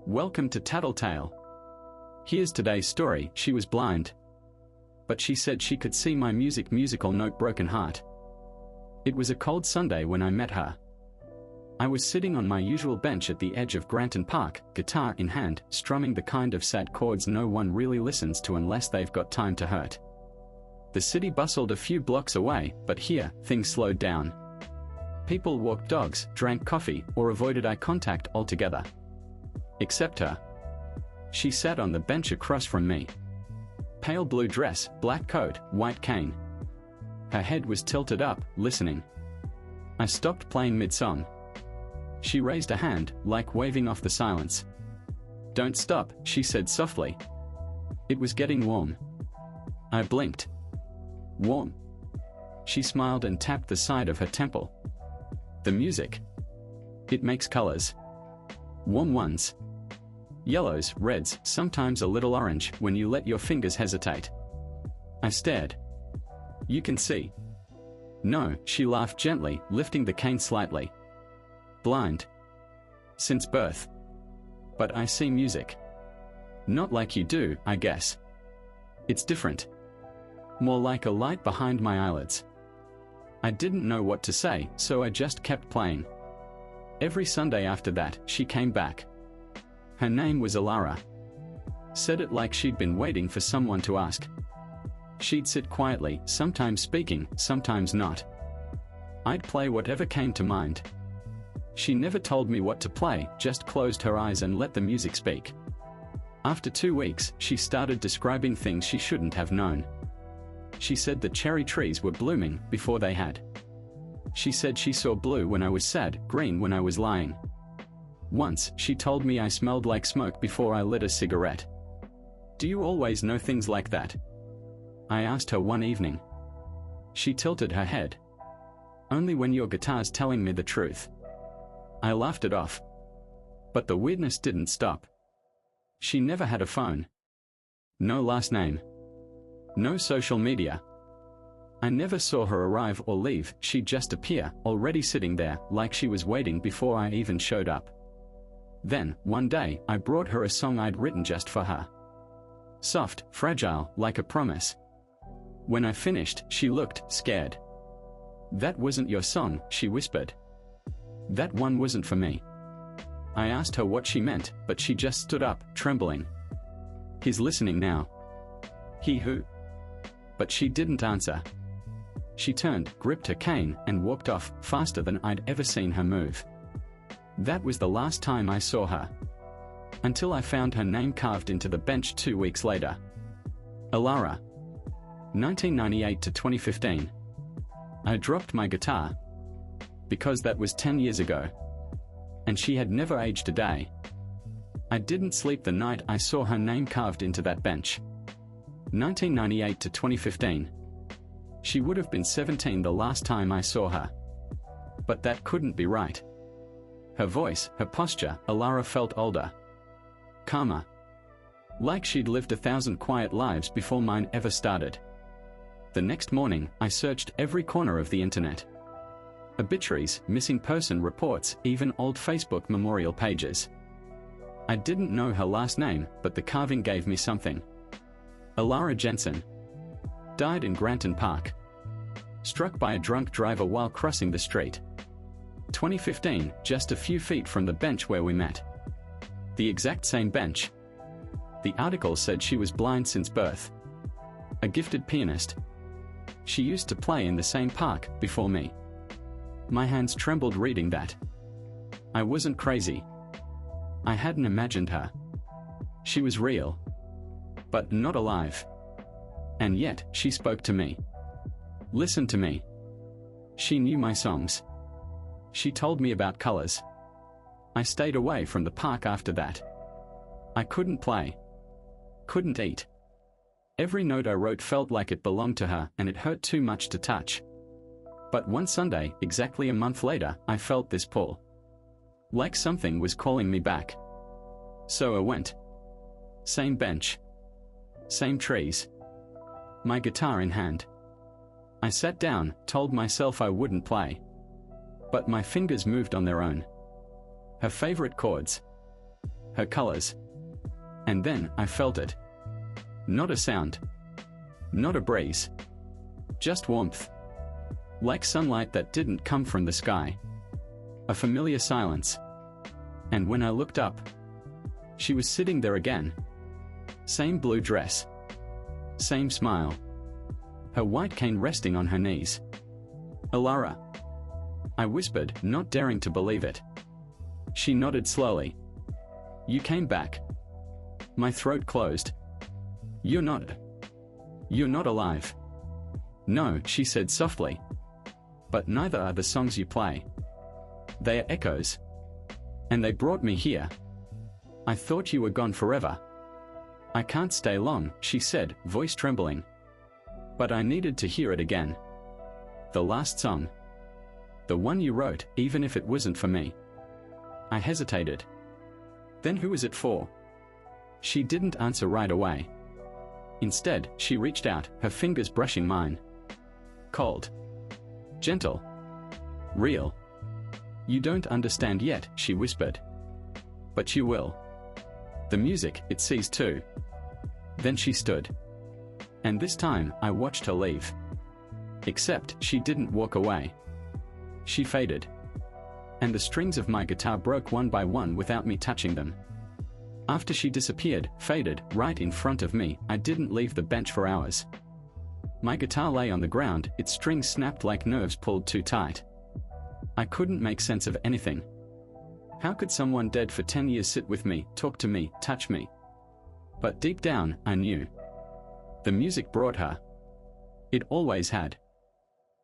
Welcome to Tattletale. Here's today's story. She was blind, but she said she could see my musical note Broken Heart. It was a cold Sunday when I met her. I was sitting on my usual bench at the edge of Granton Park, guitar in hand, strumming the kind of sad chords no one really listens to unless they've got time to hurt. The city bustled a few blocks away, but here, things slowed down. People walked dogs, drank coffee, or avoided eye contact altogether. Except her. She sat on the bench across from me. Pale blue dress, black coat, white cane. Her head was tilted up, listening. I stopped playing mid-song. She raised a hand, like waving off the silence. "Don't stop," she said softly. It was getting warm. I blinked. Warm. She smiled and tapped the side of her temple. The music. It makes colors. Warm ones. Yellows, reds, sometimes a little orange when you let your fingers hesitate. I stared. "You can see." "No," she laughed gently, lifting the cane slightly. "Blind. Since birth. But I see music. Not like you do, I guess. It's different. More like a light behind my eyelids." I didn't know what to say, so I just kept playing. Every Sunday after that, she came back. Her name was Alara. Said it like she'd been waiting for someone to ask. She'd sit quietly, sometimes speaking, sometimes not. I'd play whatever came to mind. She never told me what to play, just closed her eyes and let the music speak. After 2 weeks, she started describing things she shouldn't have known. She said the cherry trees were blooming before they had. She said she saw blue when I was sad, green when I was lying. Once, she told me I smelled like smoke before I lit a cigarette. "Do you always know things like that?" I asked her one evening. She tilted her head. "Only when your guitar's telling me the truth." I laughed it off. But the weirdness didn't stop. She never had a phone. No last name. No social media. I never saw her arrive or leave. She'd just appear, already sitting there, like she was waiting before I even showed up. Then, one day, I brought her a song I'd written just for her. Soft, fragile, like a promise. When I finished, she looked scared. "That wasn't your song," she whispered. "That one wasn't for me." I asked her what she meant, but she just stood up, trembling. "He's listening now." "He who?" But she didn't answer. She turned, gripped her cane, and walked off, faster than I'd ever seen her move. That was the last time I saw her. Until I found her name carved into the bench 2 weeks later. Alara. 1998 to 2015. I dropped my guitar. Because that was 10 years ago. And she had never aged a day. I didn't sleep the night I saw her name carved into that bench. 1998 to 2015. She would have been 17 the last time I saw her. But that couldn't be right. Her voice, her posture, Alara felt older. Calmer. Like she'd lived 1,000 quiet lives before mine ever started. The next morning, I searched every corner of the internet. Obituaries, missing person reports, even old Facebook memorial pages. I didn't know her last name, but the carving gave me something. Alara Jensen. Died in Granton Park. Struck by a drunk driver while crossing the street. 2015, just a few feet from the bench where we met. The exact same bench. The article said she was blind since birth. A gifted pianist. She used to play in the same park before me. My hands trembled reading that. I wasn't crazy. I hadn't imagined her. She was real. But not alive. And yet, she spoke to me. Listened to me. She knew my songs. She told me about colors. I stayed away from the park after that. I couldn't play. Couldn't eat. Every note I wrote felt like it belonged to her, and it hurt too much to touch. But one Sunday, exactly a month later, I felt this pull. Like something was calling me back. So I went. Same bench. Same trees. My guitar in hand. I sat down, told myself I wouldn't play. But my fingers moved on their own. Her favorite chords. her colors. And then I felt it. Not a sound. Not a breeze. Just warmth. Like sunlight that didn't come from the sky. A familiar silence. And when I looked up, she was sitting there again. Same blue dress. Same smile. Her white cane resting on her knees. "Alara," I whispered, not daring to believe it. She nodded slowly. "You came back." My throat closed. You're not alive." "No," she said softly. "But neither are the songs you play. They are echoes. And they brought me here. I thought you were gone forever." "I can't stay long," she said, voice trembling. "But I needed to hear it again. The last song. The one you wrote, even if it wasn't for me." I hesitated. "Then who is it for?" She didn't answer right away. Instead, she reached out, her fingers brushing mine. Cold. Gentle. Real. "You don't understand yet," she whispered. "But you will. The music, it sees too." Then she stood. And this time, I watched her leave. Except, she didn't walk away. She faded. And the strings of my guitar broke one by one without me touching them. After she disappeared, faded, right in front of me, I didn't leave the bench for hours. My guitar lay on the ground, its strings snapped like nerves pulled too tight. I couldn't make sense of anything. How could someone dead for 10 years sit with me, talk to me, touch me? But deep down, I knew. The music brought her. It always had.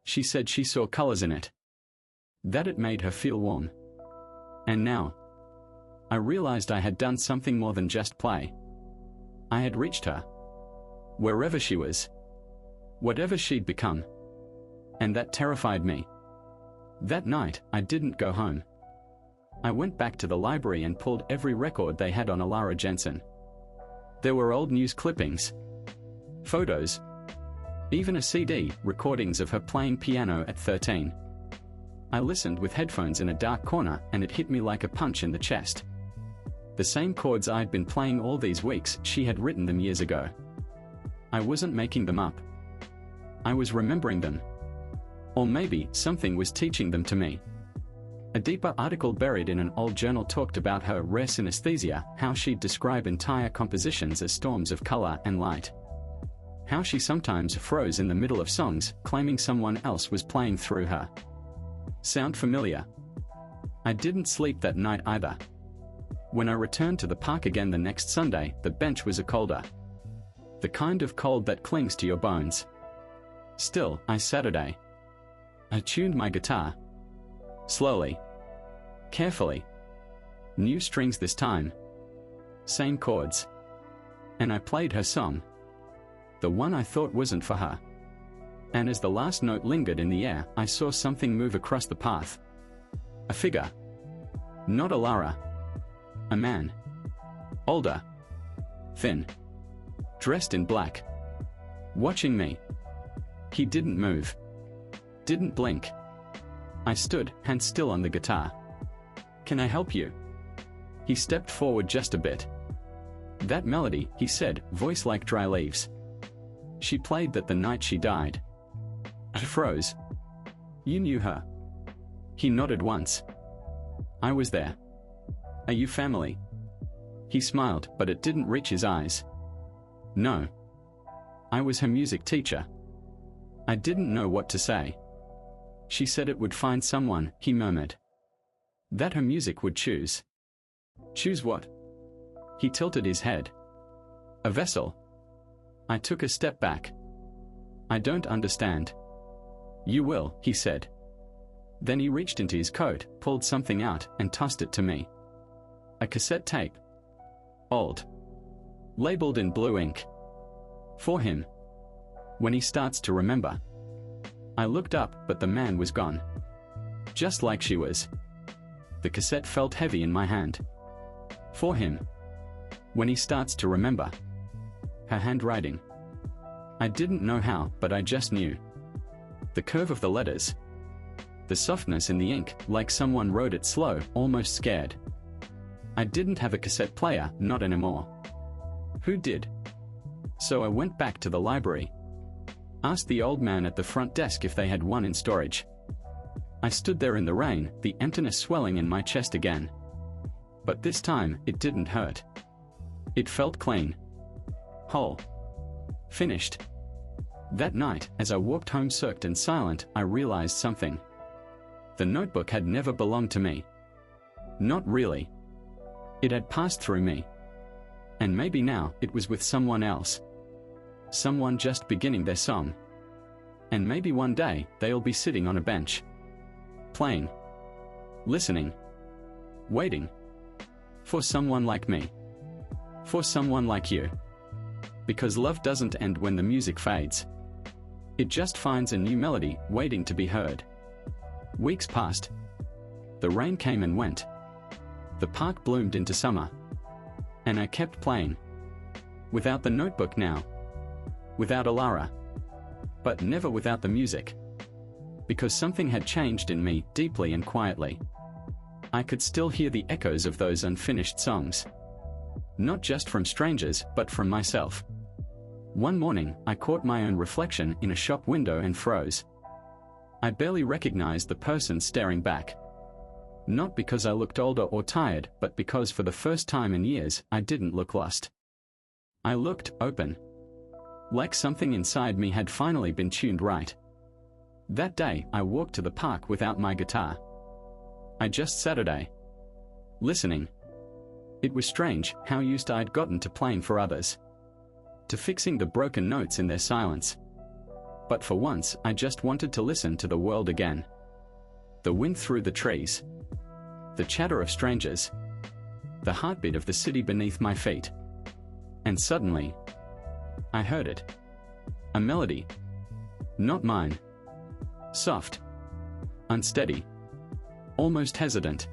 She said she saw colors in it. That it made her feel warm. And now, I realized I had done something more than just play. I had reached her. Wherever she was. Whatever she'd become. And that terrified me. That night, I didn't go home. I went back to the library and pulled every record they had on Alara Jensen. There were old news clippings, photos, even a CD, recordings of her playing piano at 13. I listened with headphones in a dark corner, and it hit me like a punch in the chest. The same chords I'd been playing all these weeks, she had written them years ago. I wasn't making them up. I was remembering them. Or maybe something was teaching them to me. A deeper article buried in an old journal talked about her rare synesthesia, how she'd describe entire compositions as storms of color and light. How she sometimes froze in the middle of songs, claiming someone else was playing through her. Sound familiar? I didn't sleep that night either. When I returned to the park again the next Sunday, the bench was a colder. The kind of cold that clings to your bones. Still, Saturday. I tuned my guitar. Slowly. Carefully. New strings this time. Same chords. And I played her song. The one I thought wasn't for her. And as the last note lingered in the air, I saw something move across the path. A figure. Not Alara. A man. Older. Thin. Dressed in black. Watching me. He didn't move. Didn't blink. I stood, hands still on the guitar. "Can I help you?" He stepped forward just a bit. "That melody," he said, voice like dry leaves. "She played that the night she died." I froze. "You knew her?" He nodded once. "I was there." "Are you family?" He smiled, but it didn't reach his eyes. "No. I was her music teacher." I didn't know what to say. "She said it would find someone," he murmured. "That her music would choose." "Choose what?" He tilted his head. "A vessel." I took a step back. "I don't understand." "You will," he said. Then he reached into his coat, pulled something out, and tossed it to me. A cassette tape. Old. Labeled in blue ink. For him. When he starts to remember. I looked up, but the man was gone. Just like she was. The cassette felt heavy in my hand. For him. When he starts to remember. Her handwriting. I didn't know how, but I just knew. The curve of the letters. The softness in the ink, like someone wrote it slow, almost scared. I didn't have a cassette player, not anymore. Who did? So I went back to the library. Asked the old man at the front desk if they had one in storage. I stood there in the rain, the emptiness swelling in my chest again. But this time, it didn't hurt. It felt clean. Whole. Finished. That night, as I walked home soaked and silent, I realized something. The notebook had never belonged to me. Not really. It had passed through me. And maybe now, it was with someone else. Someone just beginning their song. And maybe one day, they'll be sitting on a bench. Playing. Listening. Waiting. For someone like me. For someone like you. Because love doesn't end when the music fades. It just finds a new melody, waiting to be heard. Weeks passed. The rain came and went. The park bloomed into summer. And I kept playing. Without the notebook now. Without Alara. But never without the music. Because something had changed in me, deeply and quietly. I could still hear the echoes of those unfinished songs. Not just from strangers, but from myself. One morning, I caught my own reflection in a shop window and froze. I barely recognized the person staring back. Not because I looked older or tired, but because for the first time in years, I didn't look lost. I looked open. Like something inside me had finally been tuned right. That day, I walked to the park without my guitar. I just sat a day. Listening. It was strange how used I'd gotten to playing for others. To fixing the broken notes in their silence. But for once, I just wanted to listen to the world again. The wind through the trees. The chatter of strangers. The heartbeat of the city beneath my feet. And suddenly, I heard it. A melody. Not mine. Soft. Unsteady. Almost hesitant.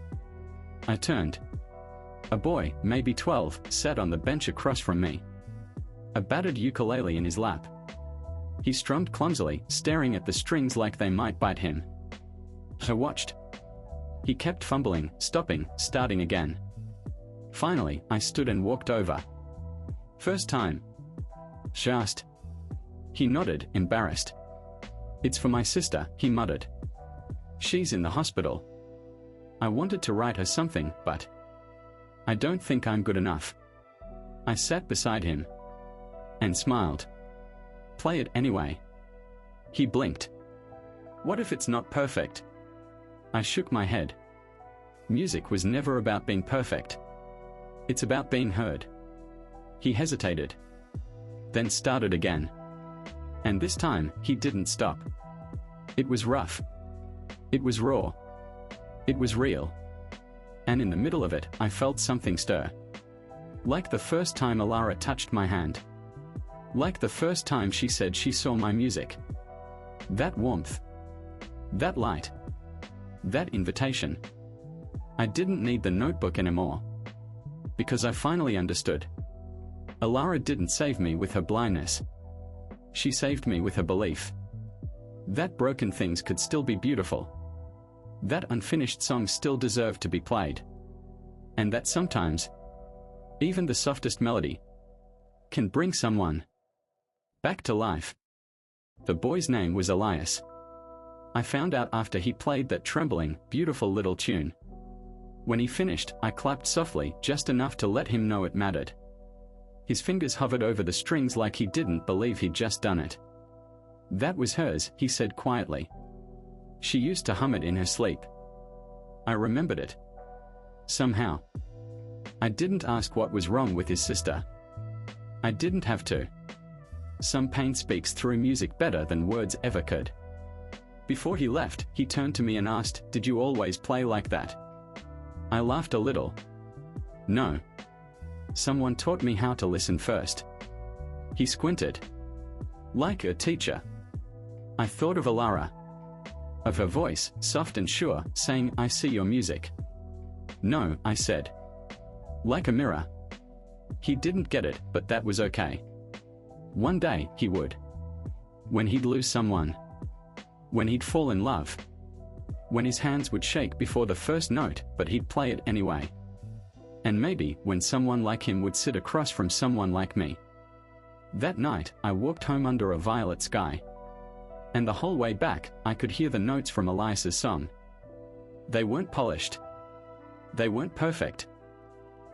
I turned. A boy, maybe 12, sat on the bench across from me. A battered ukulele in his lap. He strummed clumsily, staring at the strings like they might bite him. I watched. He kept fumbling, stopping, starting again. Finally, I stood and walked over. First time. She asked. He nodded, embarrassed. It's for my sister, he muttered. She's in the hospital. I wanted to write her something, but I don't think I'm good enough. I sat beside him. And smiled. Play it anyway. He blinked. What if it's not perfect? I shook my head. Music was never about being perfect. It's about being heard. He hesitated. Then started again. And this time, he didn't stop. It was rough. It was raw. It was real. And in the middle of it, I felt something stir. Like the first time Alara touched my hand. Like the first time she said she saw my music. That warmth. That light. That invitation. I didn't need the notebook anymore. Because I finally understood. Alara didn't save me with her blindness. She saved me with her belief. That broken things could still be beautiful. That unfinished songs still deserved to be played. And that sometimes, even the softest melody, can bring someone back to life. The boy's name was Elias. I found out after he played that trembling, beautiful little tune. When he finished, I clapped softly, just enough to let him know it mattered. His fingers hovered over the strings like he didn't believe he'd just done it. That was hers, he said quietly. She used to hum it in her sleep. I remembered it. Somehow. I didn't ask what was wrong with his sister. I didn't have to. Some pain speaks through music better than words ever could. Before he left, he turned to me and asked, "Did you always play like that?" I laughed a little. No. Someone taught me how to listen first. He squinted. Like a teacher. I thought of Alara. Of her voice, soft and sure, saying, "I see your music." No, I said. Like a mirror. He didn't get it, but that was okay. One day, he would. When he'd lose someone. When he'd fall in love. When his hands would shake before the first note, but he'd play it anyway. And maybe when someone like him would sit across from someone like me. That night, I walked home under a violet sky. And the whole way back, I could hear the notes from Elias's song. They weren't polished. They weren't perfect.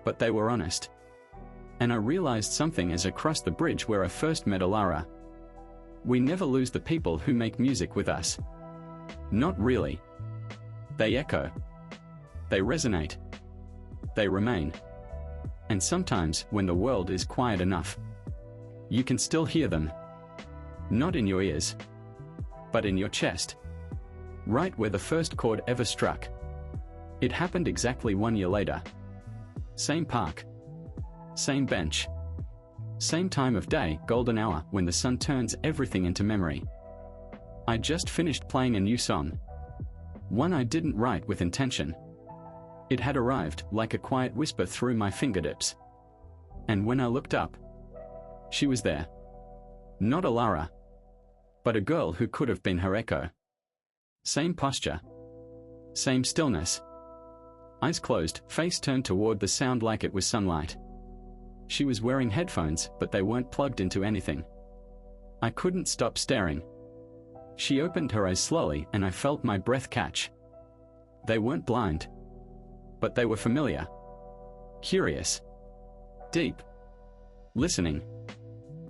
But they were honest. And I realized something as I crossed the bridge where I first met Alara. We never lose the people who make music with us. Not really. They echo. They resonate. They remain. And sometimes, when the world is quiet enough, you can still hear them. Not in your ears, but in your chest. Right where the first chord ever struck. It happened exactly 1 year later. Same park. Same bench. Same time of day, golden hour, when the sun turns everything into memory. I just finished playing a new song. One I didn't write with intention. It had arrived like a quiet whisper through my fingertips. And when I looked up, she was there. Not Alara, but a girl who could have been her echo. Same posture. Same stillness. Eyes closed, face turned toward the sound like it was sunlight. She was wearing headphones, but they weren't plugged into anything. I couldn't stop staring. She opened her eyes slowly and I felt my breath catch. They weren't blind. But they were familiar. Curious. Deep. Listening.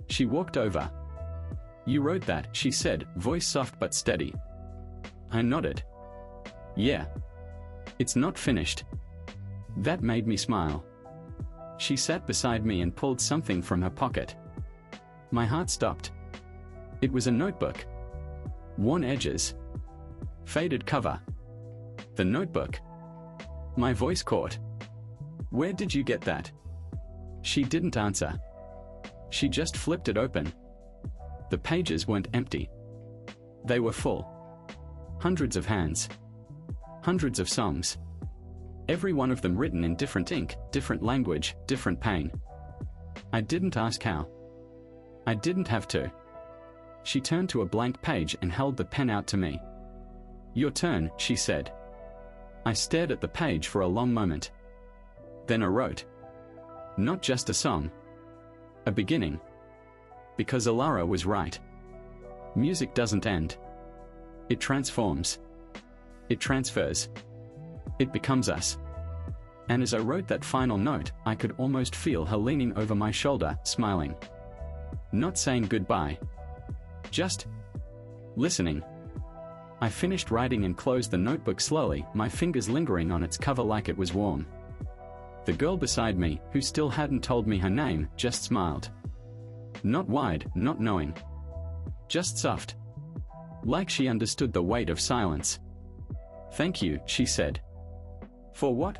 She walked over. "You wrote that," she said, voice soft but steady. I nodded. "Yeah. It's not finished." That made me smile. She sat beside me and pulled something from her pocket. My heart stopped. It was a notebook. Worn edges. Faded cover. The notebook. My voice caught. "Where did you get that?" She didn't answer. She just flipped it open. The pages weren't empty. They were full. Hundreds of hands. Hundreds of songs. Every one of them written in different ink, different language, different pain. I didn't ask how. I didn't have to. She turned to a blank page and held the pen out to me. "Your turn," she said. I stared at the page for a long moment. Then I wrote. Not just a song. A beginning. Because Alara was right. Music doesn't end. It transforms. It transfers. It becomes us. And as I wrote that final note, I could almost feel her leaning over my shoulder, smiling. Not saying goodbye. Just listening. I finished writing and closed the notebook slowly, my fingers lingering on its cover like it was warm. The girl beside me, who still hadn't told me her name, just smiled. Not wide, not knowing. Just soft. Like she understood the weight of silence. "Thank you," she said. "For what?"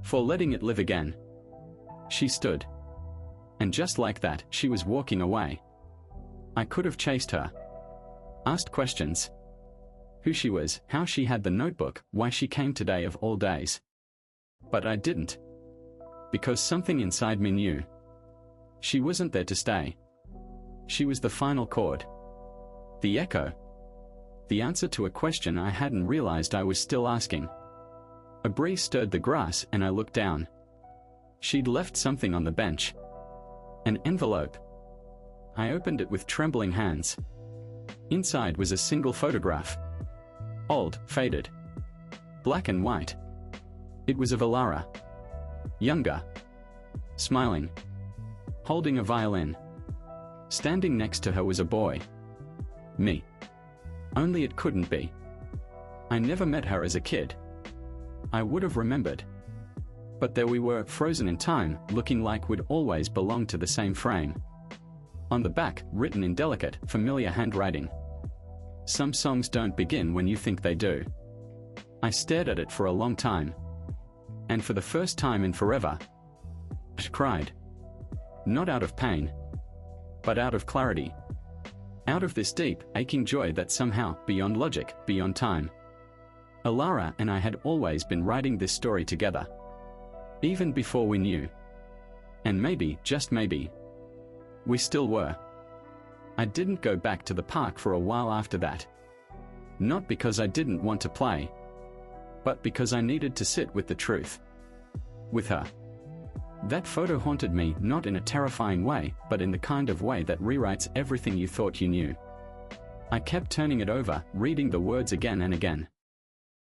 "For letting it live again." She stood. And just like that, she was walking away. I could have chased her. Asked questions. Who she was, how she had the notebook, why she came today of all days. But I didn't. Because something inside me knew. She wasn't there to stay. She was the final chord. The echo. The answer to a question I hadn't realized I was still asking. A breeze stirred the grass and I looked down. She'd left something on the bench. An envelope. I opened it with trembling hands. Inside was a single photograph. Old, faded. Black and white. It was of Alara. Younger. Smiling. Holding a violin. Standing next to her was a boy. Me. Only it couldn't be. I never met her as a kid. I would have remembered. But there we were, frozen in time, looking like we'd always belonged to the same frame. On the back, written in delicate, familiar handwriting. Some songs don't begin when you think they do. I stared at it for a long time. And for the first time in forever, I cried. Not out of pain, but out of clarity. Out of this deep, aching joy that somehow, beyond logic, beyond time. Alara and I had always been writing this story together. Even before we knew. And maybe, just maybe, we still were. I didn't go back to the park for a while after that. Not because I didn't want to play, but because I needed to sit with the truth. With her. That photo haunted me, not in a terrifying way, but in the kind of way that rewrites everything you thought you knew. I kept turning it over, reading the words again and again.